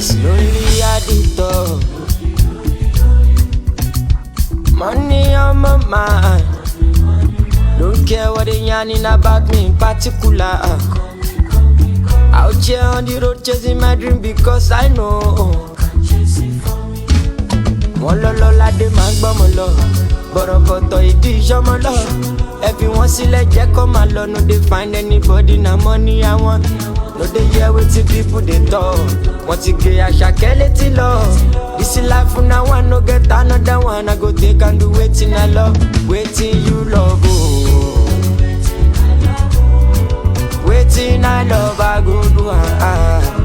Slowly at the top. Money on my mind. Don't care what they yarning about me in particular. Out here on the road chasing my dream because I know. Mololola de mangbomolo, borokoto idi jomolo. Everyone select Jack on my law, no they find anybody na money I want. No they hear wetin people they talk. Want to get a shakeleti love. This is life now one no get another one. I go take and do waiting I love, waiting you love. Oh. Waiting I love I go do.